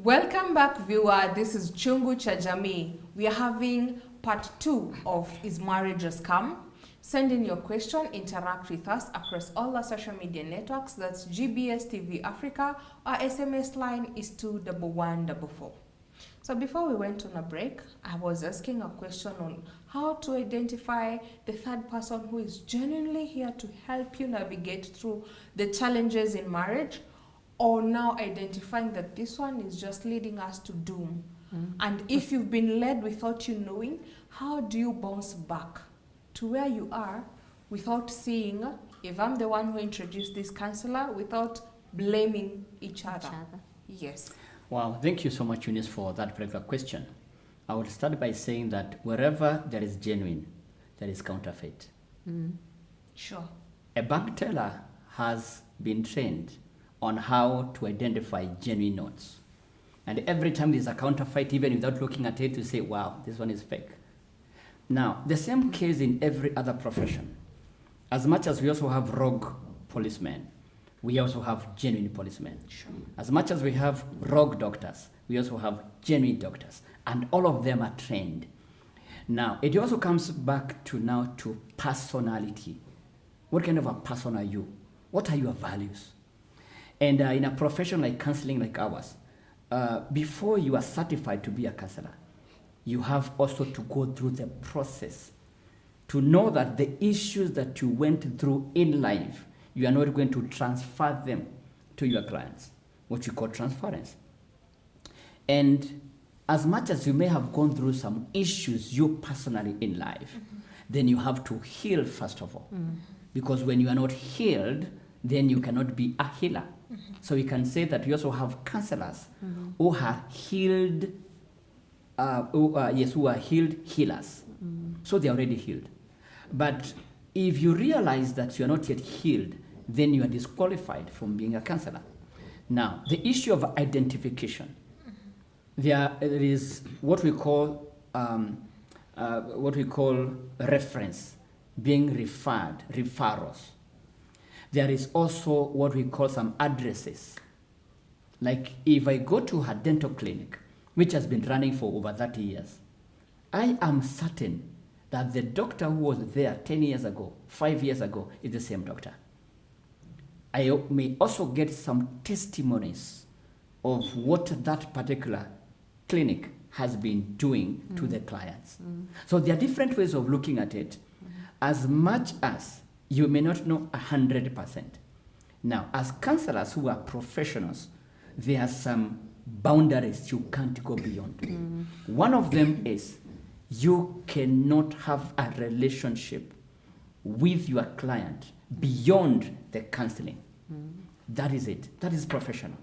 Welcome back, viewer. This is Chungu cha Jamii. We are having part 2 of Is Marriage a Scam? Send in your question, interact with us across all our social media networks. That's GBS TV Africa. Our SMS line is 21144. So before we went on a break, I was asking a question on how to identify the third person who is genuinely here to help you navigate through the challenges in marriage, or now identifying that this one is just leading us to doom. And if you've been led without you knowing, how do you bounce back to where you are without seeing, if I'm the one who introduced this counselor, without blaming each other? Yes. Wow, thank you so much, Eunice, for that particular question. I would start by saying that wherever there is genuine, there is counterfeit. Sure. A bank teller has been trained on how to identify genuine notes. And every time there's a counterfeit, even without looking at it, you say, wow, this one is fake. Now, the same case in every other profession. As much as we also have rogue policemen, we also have genuine policemen. Sure. As much as we have rogue doctors, we also have genuine doctors. And all of them are trained. Now, it also comes back to personality. What kind of a person are you? What are your values? And in a profession like counseling like ours, before you are certified to be a counselor, you have also to go through the process to know that the issues that you went through in life, you are not going to transfer them to your clients, what you call transference. And as much as you may have gone through some issues you personally in life, then you have to heal first of all. Because when you are not healed, then you cannot be a healer. So we can say that we also have counselors who are healed, who are healed healers. So they are already healed. But if you realize that you are not yet healed, then you are disqualified from being a counselor. Now, the issue of identification, there is what we call reference, being referrals. There is also what we call some addresses. Like if I go to a dental clinic, which has been running for over 30 years, I am certain that the doctor who was there 10 years ago, 5 years ago, is the same doctor. I may also get some testimonies of what that particular clinic has been doing to the clients. So there are different ways of looking at it, as much as you may not know 100%. Now, as counselors who are professionals, there are some boundaries you can't go beyond. One of them is you cannot have a relationship with your client beyond the counseling. That is it. That is professional.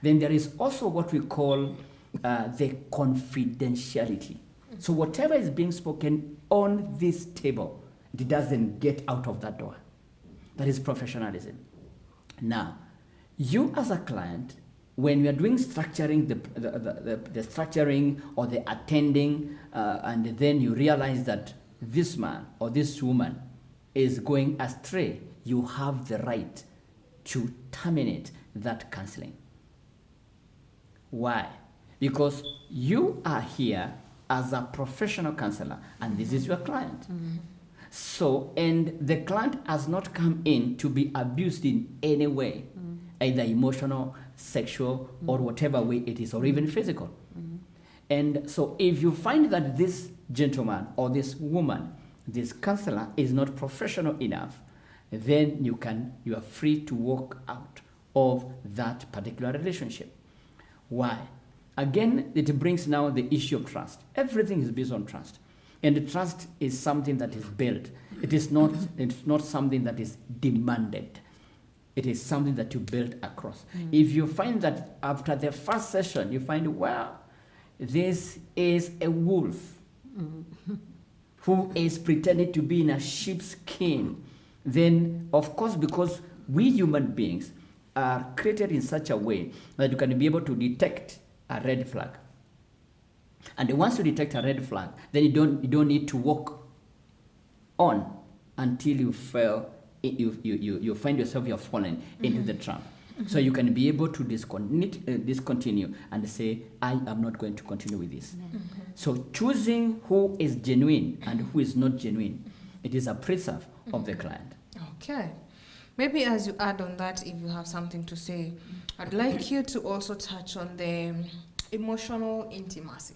Then there is also what we call the confidentiality. So whatever is being spoken on this table, it doesn't get out of that door. That is professionalism. Now, you as a client, when you are doing structuring, the structuring or the attending, and then you realize that this man or this woman is going astray, you have the right to terminate that counseling. Why? Because you are here as a professional counselor, and this is your client. So, and the client has not come in to be abused in any way, either emotional, sexual, or whatever way it is, or even physical. And so if you find that this gentleman or this woman, this counselor is not professional enough, then you are free to walk out of that particular relationship. Why? Again, it brings now the issue of trust. Everything is based on trust. And the trust is something that is built. It's not something that is demanded. It is something that you build across. If you find that after the first session, you find, well, this is a wolf who is pretending to be in a sheep's skin, then, of course, because we human beings are created in such a way that you can be able to detect a red flag. And once you detect a red flag, then you don't need to walk on until you find yourself you're fallen into the trap. So you can be able to discontinue and say, I am not going to continue with this. So choosing who is genuine and who is not genuine, it is a preserve of the client. Okay. Maybe as you add on that, if you have something to say, I'd like you to also touch on the emotional intimacy.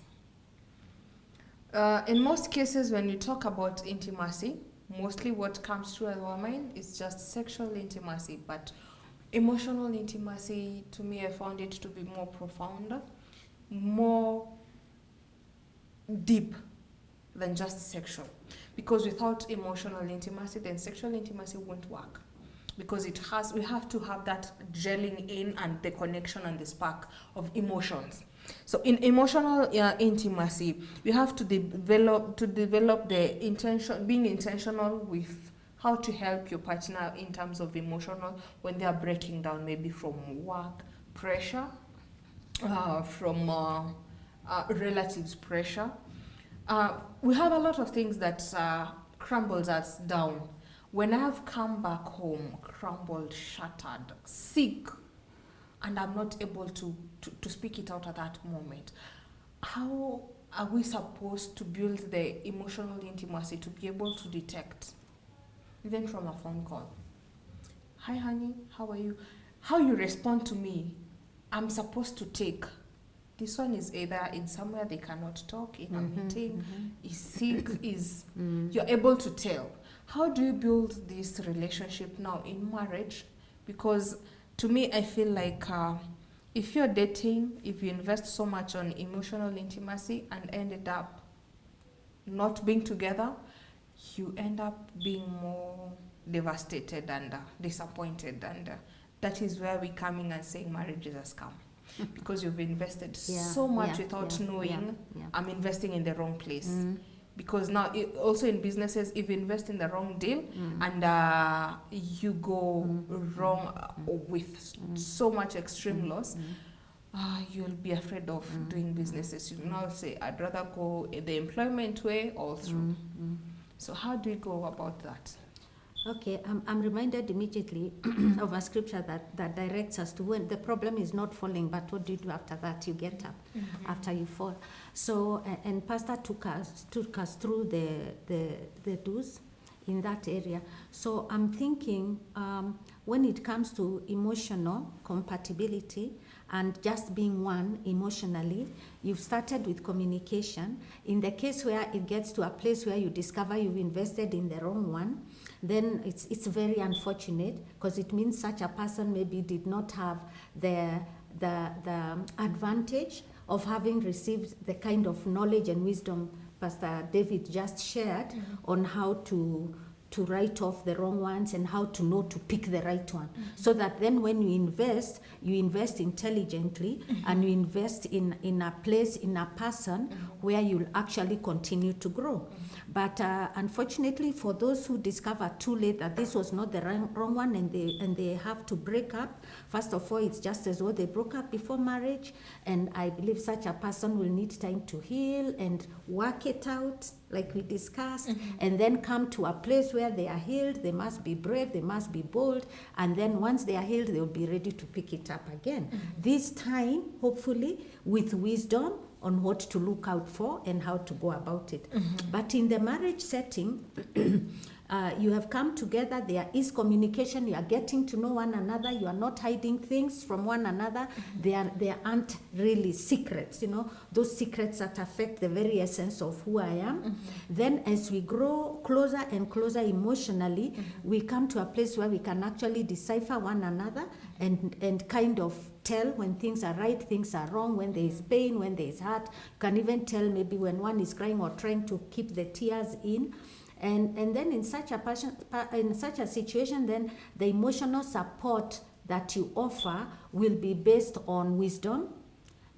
In most cases, when you talk about intimacy, mostly what comes to our mind is just sexual intimacy, but emotional intimacy, to me, I found it to be more profound, more deep than just sexual. Because without emotional intimacy, then sexual intimacy won't work. Because we have to have that gelling in and the connection and the spark of emotions. So in emotional intimacy, you have to develop the intention, being intentional with how to help your partner in terms of emotional when they are breaking down, maybe from work pressure, from relatives pressure. We have a lot of things that crumbles us down. When I have come back home, crumbled, shattered, sick, and I'm not able to speak it out at that moment, how are we supposed to build the emotional intimacy to be able to detect, even from a phone call? Hi, honey, how are you? How you respond to me, I'm supposed to take. This one is either in somewhere they cannot talk, in a meeting, is sick, you're able to tell. How do you build this relationship now in marriage? Because to me, I feel like if you're dating, if you invest so much on emotional intimacy and ended up not being together, you end up being more devastated and disappointed. And that is where we're coming and saying marriage is a scam. Because you've invested so much without knowing I'm investing in the wrong place. Because now, also in businesses, if you invest in the wrong deal and you go wrong with so much extreme loss, you'll be afraid of doing businesses. You now say, I'd rather go the employment way all through. So how do you go about that? Okay, I'm reminded immediately of a scripture that directs us to when the problem is not falling, but what do you do after that? You get up after you fall. So, and Pastor took us through the do's in that area. So I'm thinking when it comes to emotional compatibility and just being one emotionally, you've started with communication. In the case where it gets to a place where you discover you've invested in the wrong one, then it's very unfortunate, because it means such a person maybe did not have the advantage of having received the kind of knowledge and wisdom Pastor David just shared on how to write off the wrong ones and how to know to pick the right one. So that then when you invest intelligently and you invest in a place, in a person where you'll actually continue to grow. But unfortunately, for those who discover too late that this was not the wrong one and they have to break up, first of all, it's just as well they broke up before marriage. And I believe such a person will need time to heal and work it out, like we discussed, and then come to a place where they are healed. They must be brave, they must be bold, and then once they are healed, they'll be ready to pick it up again. This time, hopefully, with wisdom on what to look out for and how to go about it. But in the marriage setting, you have come together, there is communication, you are getting to know one another, you are not hiding things from one another. There aren't really secrets, those secrets that affect the very essence of who I am. Then as we grow closer and closer emotionally, we come to a place where we can actually decipher one another and kind of tell when things are right, things are wrong, when there is pain, when there is hurt. You can even tell maybe when one is crying or trying to keep the tears in. And then in such a situation, then the emotional support that you offer will be based on wisdom,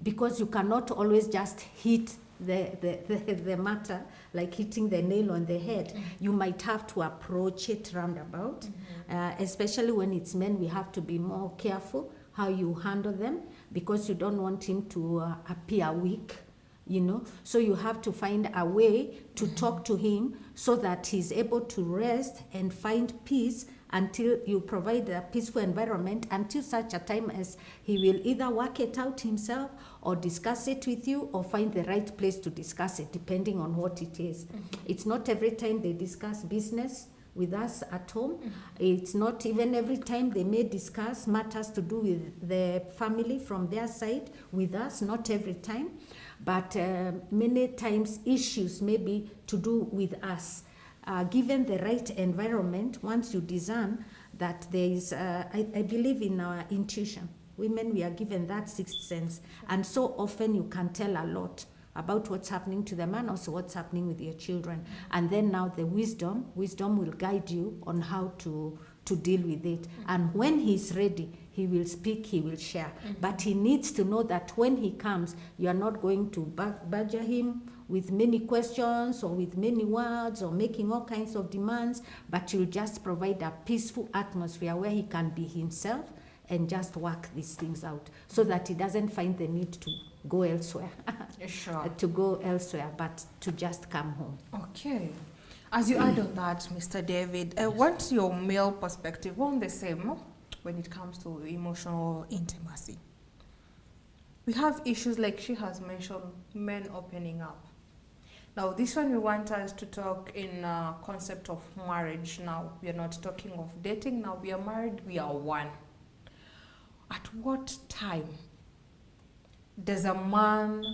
because you cannot always just hit the matter like hitting the nail on the head. You might have to approach it roundabout, especially when it's men. We have to be more careful how you handle them, because you don't want him to appear weak. So you have to find a way to talk to him so that he's able to rest and find peace until you provide a peaceful environment until such a time as he will either work it out himself or discuss it with you or find the right place to discuss it, depending on what it is. It's not every time they discuss business with us at home. It's not even every time they may discuss matters to do with the family from their side with us, not every time. But many times issues may be to do with us. Given the right environment, once you discern that there is, I believe in our intuition. Women, we are given that sixth sense. And so often you can tell a lot about what's happening to the man, also what's happening with your children. And then now the wisdom will guide you on how to deal with it. And when he's ready, he will speak, he will share. But he needs to know that when he comes, you are not going to badger him with many questions or with many words or making all kinds of demands, but you'll just provide a peaceful atmosphere where he can be himself and just work these things out so that he doesn't find the need to go elsewhere. Sure. To go elsewhere, but to just come home. Okay. As you add on that, Mr. David, what's your male perspective on the same when it comes to emotional intimacy? We have issues like she has mentioned, men opening up. Now, this one we want us to talk in concept of marriage now. We are not talking of dating now. We are married, we are one. At what time does a man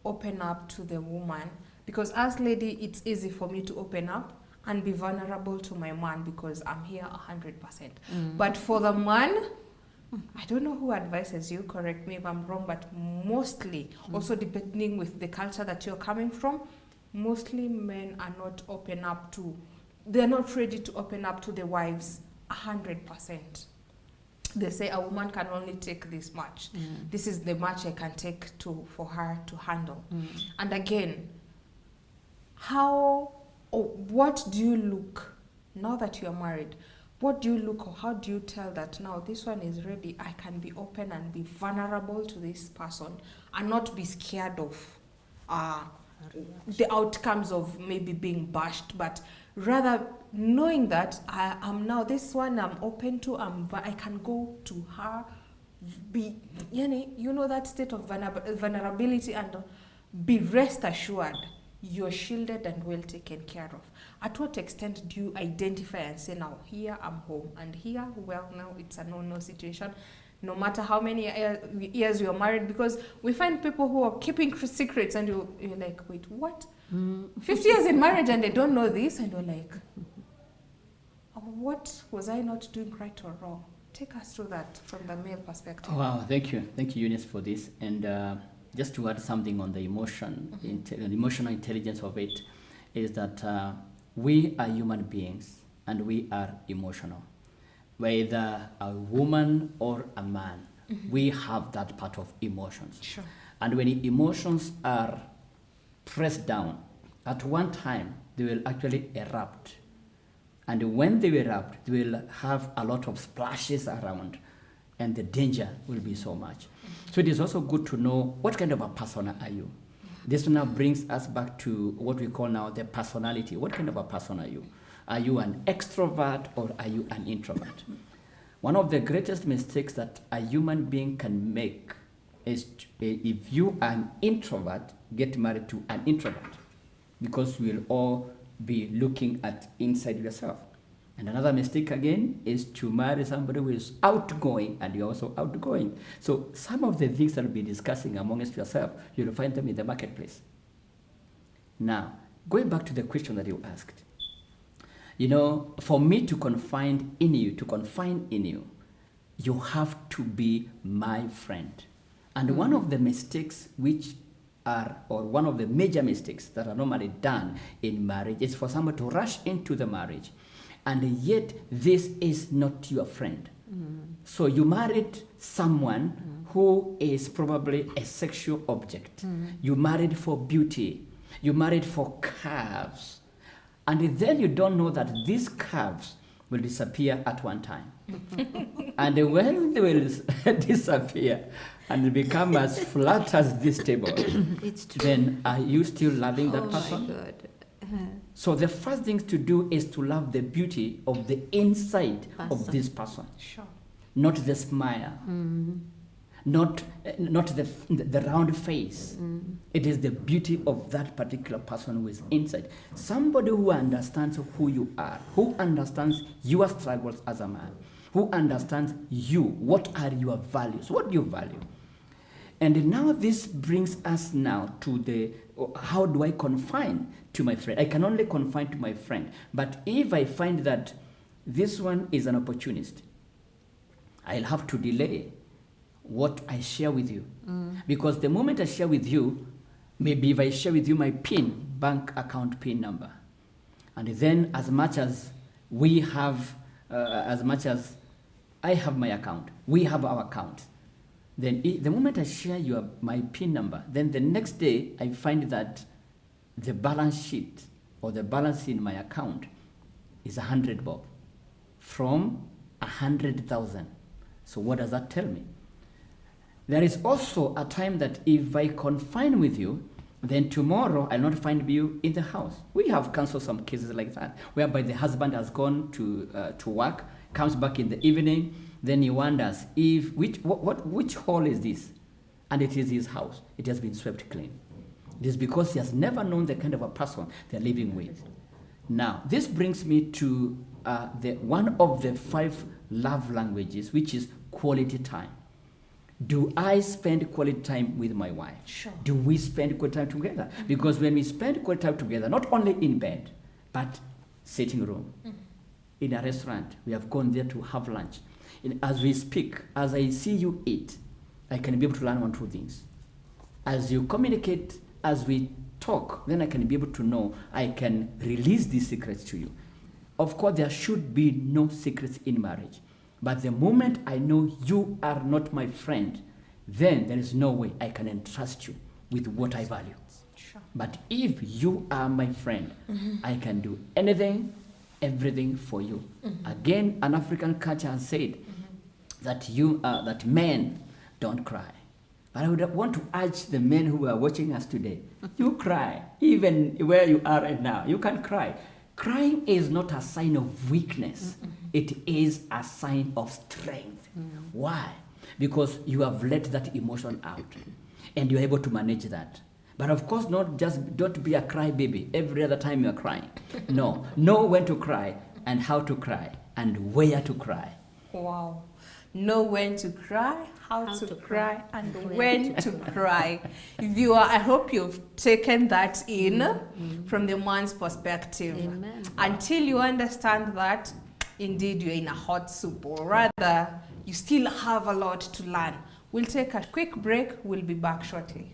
open up to the woman? Because as lady, it's easy for me to open up and be vulnerable to my man because I'm here 100%. But for the man, I don't know who advises you, correct me if I'm wrong, but mostly, also depending with the culture that you're coming from, mostly men are not they're not ready to open up to the wives 100%. They say a woman can only take this much. This is the much I can take for her to handle. And again, what do you look, now that you're married, what do you look or how do you tell that now this one is ready, I can be open and be vulnerable to this person and not be scared of the outcomes of maybe being bashed, but rather knowing that I am now this one I'm open to, I can go to her, be, that state of vulnerability and be rest assured you're shielded and well taken care of. At what extent do you identify and say, now here I'm home and here, well, now it's a no-no situation, no matter how many years you're married? Because we find people who are keeping secrets and you're like, wait, what? 50 years in marriage and they don't know this, and you're like, what was I not doing right or wrong? Take us through that from the male perspective. Wow, thank you, Eunice, for this. And just to add something on the emotional intelligence of it, is that we are human beings and we are emotional. Whether a woman or a man, we have that part of emotions. Sure. And when emotions are pressed down, at one time they will actually erupt. And when they erupt, they will have a lot of splashes around, and the danger will be so much. So it is also good to know what kind of a persona are you. This now brings us back to what we call now the personality. What kind of a person are you? Are you an extrovert or are you an introvert? One of the greatest mistakes that a human being can make is if you are an introvert, get married to an introvert, because we'll all be looking at inside yourself. And another mistake again is to marry somebody who is outgoing and you're also outgoing. So some of the things that you'll be discussing amongst yourself, you'll find them in the marketplace. Now, going back to the question that you asked, for me to confide in you, you have to be my friend. And one of the mistakes one of the major mistakes that are normally done in marriage is for someone to rush into the marriage, and yet this is not your friend. So you married someone who is probably a sexual object. You married for beauty. You married for curves. And then you don't know that these curves will disappear at one time. And when they will disappear and become as flat as this table, It's true. then are you still loving that person? My God. So the first thing to do is to love the beauty of the inside of Person. this person, Sure. not the smile, not the round face. It is the beauty of that particular person who is inside. Somebody who understands who you are, who understands your struggles as a man, who understands you. What are your values? What do you value? And now this brings us now to the, how do I confine to my friend? I can only confine to my friend. But if I find that this one is an opportunist, I'll have to delay what I share with you. Because the moment I share with you, maybe if I share with you my PIN, bank account PIN number, and then as much as we have, as much as I have my account, we have our account, then the moment I share my PIN number, then the next day I find that the balance sheet or the balance in my account is 100 bob from 100,000. So what does that tell me? There is also a time that if I confine with you, then tomorrow I'll not find you in the house. We have cancelled some cases like that, whereby the husband has gone to work, comes back in the evening, then he wonders if which hall is this, and it is his house. It has been swept clean. It is because he has never known the kind of a person they're living with. Now, this brings me to one of the 5 love languages, which is quality time. Do I spend quality time with my wife? Sure. Do we spend quality time together? Because when we spend quality time together, not only in bed, but sitting room, in a restaurant, we have gone there to have lunch. And as we speak, as I see you eat, I can be able to learn 1, 2 things. As you communicate, as we talk, then I can be able to know, I can release these secrets to you. Of course, there should be no secrets in marriage. But the moment I know you are not my friend, then there is no way I can entrust you with what I value. Sure. But if you are my friend, I can do anything, everything for you. Again, an African culture has said that men don't cry. But I would want to urge the men who are watching us today, you cry. Even where you are right now, you can cry. Crying is not a sign of weakness. It is a sign of strength. Why? Because you have let that emotion out and you're able to manage that. But of course, don't be a crybaby every other time you're crying. No, know when to cry and how to cry and where to cry. Wow. Know when to cry, how to cry, and when to cry. Viewer, I hope you've taken that in from the man's perspective. Amen. Until you understand that, indeed, you're in a hot soup, or rather, you still have a lot to learn. We'll take a quick break. We'll be back shortly.